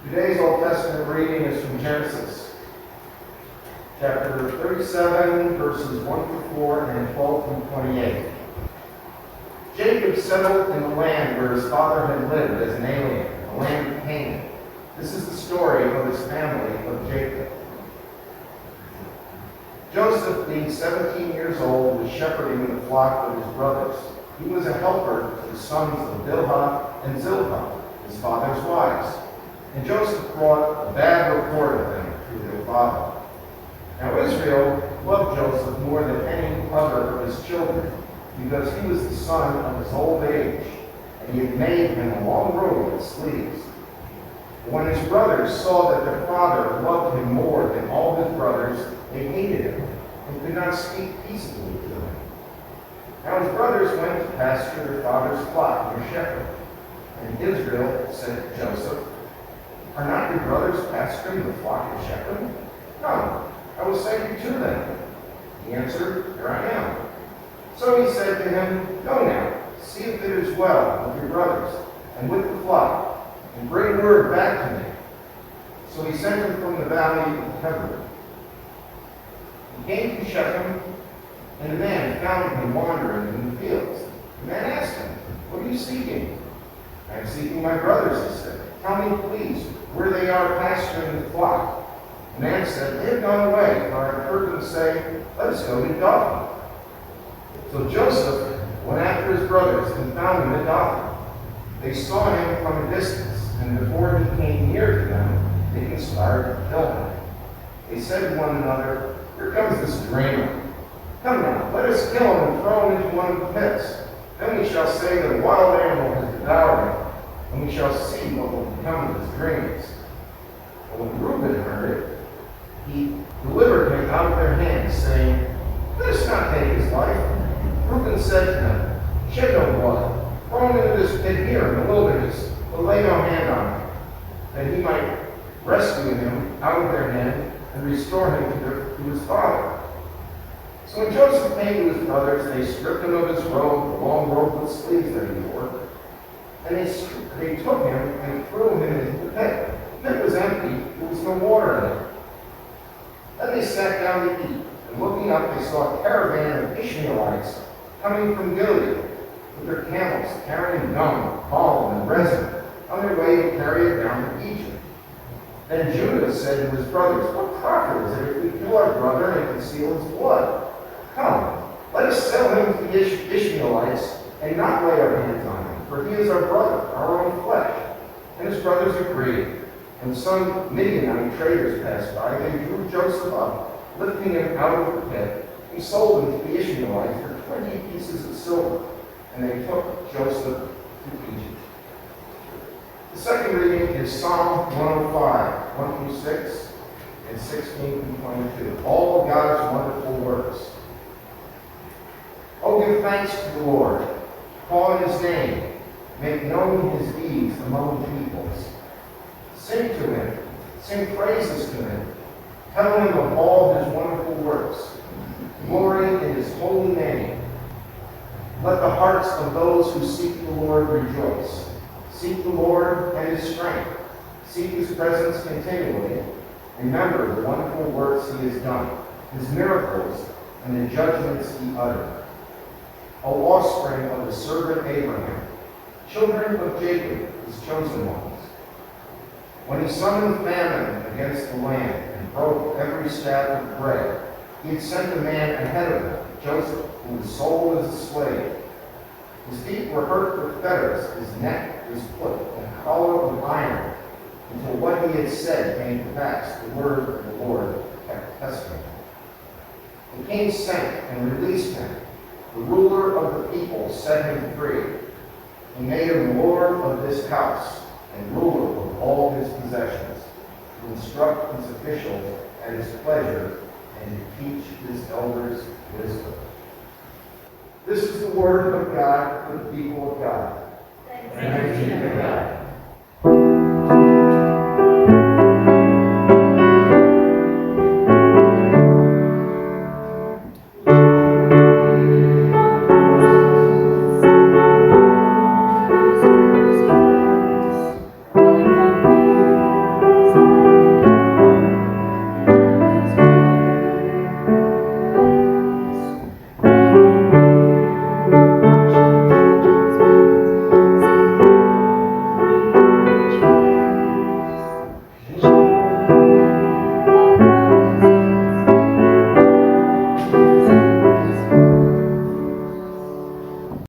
Today's Old Testament reading is from Genesis, chapter 37, verses 1 through 4 and 12 through 28. Jacob settled in the land where his father had lived as an alien, the land of Canaan. This is the story of his family of Jacob. Joseph, being 17 years old, was shepherding the flock of his brothers. He was a helper to the sons of Bilhah and Zilpah, his father's wives. And Joseph brought a bad report of them to their father. Now Israel loved Joseph more than any other of his children, because he was the son of his old age, and he had made him a long robe with sleeves. But when his brothers saw that their father loved him more than all his brothers, they hated him and could not speak peaceably to him. Now his brothers went to pasture their father's flock near Shechem. And Israel said to Joseph, "Are not your brothers pasturing the flock at Shechem?" "No, I will send you to them." He answered, "Here I am." So he said to him, "Go now, see if it is well with your brothers and with the flock, and bring word back to me." So he sent him from the valley of Hebron. He came to Shechem, and the man found him wandering in the fields. The man asked him, "What are you seeking?" "I am seeking my brothers," he said. "Tell me, please, where they are pasturing the flock." The man said, "They have gone away, for I have heard them say, 'Let us go to Dothan.'" So Joseph went after his brothers and found them at Dothan. They saw him from a distance, and before he came near to them, they conspired to kill him. They said to one another, "Here comes this dreamer. Come now, let us kill him and throw him into one of the pits. Then we shall say that a wild animal has devoured him, and we shall see what will become of his dreams." But when Reuben heard it, he delivered him out of their hands, saying, "Let us not take his life." Reuben said to them, "Shed no blood. Throw him into this pit here in the wilderness, but lay no hand on him, that he might rescue him out of their hand and restore him to his father." So when Joseph came to his brothers, they stripped him of his robe, the long robe with sleeves that he wore, and they took him and threw him into the pit. The pit was empty, there was no water in it. Then they sat down to eat, and looking up they saw a caravan of Ishmaelites coming from Gilead, with their camels carrying gum, balm, and resin, on their way to carry it down to Egypt. Then Judah said to his brothers, "What profit is it if we kill our brother and conceal his blood? Come, let us sell him to the Ishmaelites and not lay our hands on him, for he is our brother, our own flesh." And his brothers agreed. When some Midianite traders passed by, they drew Joseph up, lifting him out of the pit, and sold him to the Ishmaelites for 20 pieces of silver. And they took Joseph to Egypt. The second reading is Psalm 105, 1 through 6, and 16 through 22. All of God's wonderful works. "Oh, give thanks to the Lord. Call on his name. Make known his deeds among the peoples. Sing to him. Sing praises to him. Tell him of all his wonderful works. Glory in his holy name. Let the hearts of those who seek the Lord rejoice. Seek the Lord and his strength. Seek his presence continually. Remember the wonderful works he has done, his miracles, and the judgments he uttered. O offspring of the servant Abraham, children of Jacob, his chosen ones. When he summoned famine against the land and broke every staff of bread, he had sent a man ahead of him, Joseph, who was sold as a slave. His feet were hurt with fetters, his neck was put in a collar of iron, until what he had said came to pass. The word of the Lord kept testing him. The king sent and released him. The ruler of the people set him free. He made him lord of this house and ruler of all his possessions, to instruct his officials at his pleasure and to teach his elders wisdom. This is the word of God for the people of God. Thanks be to God.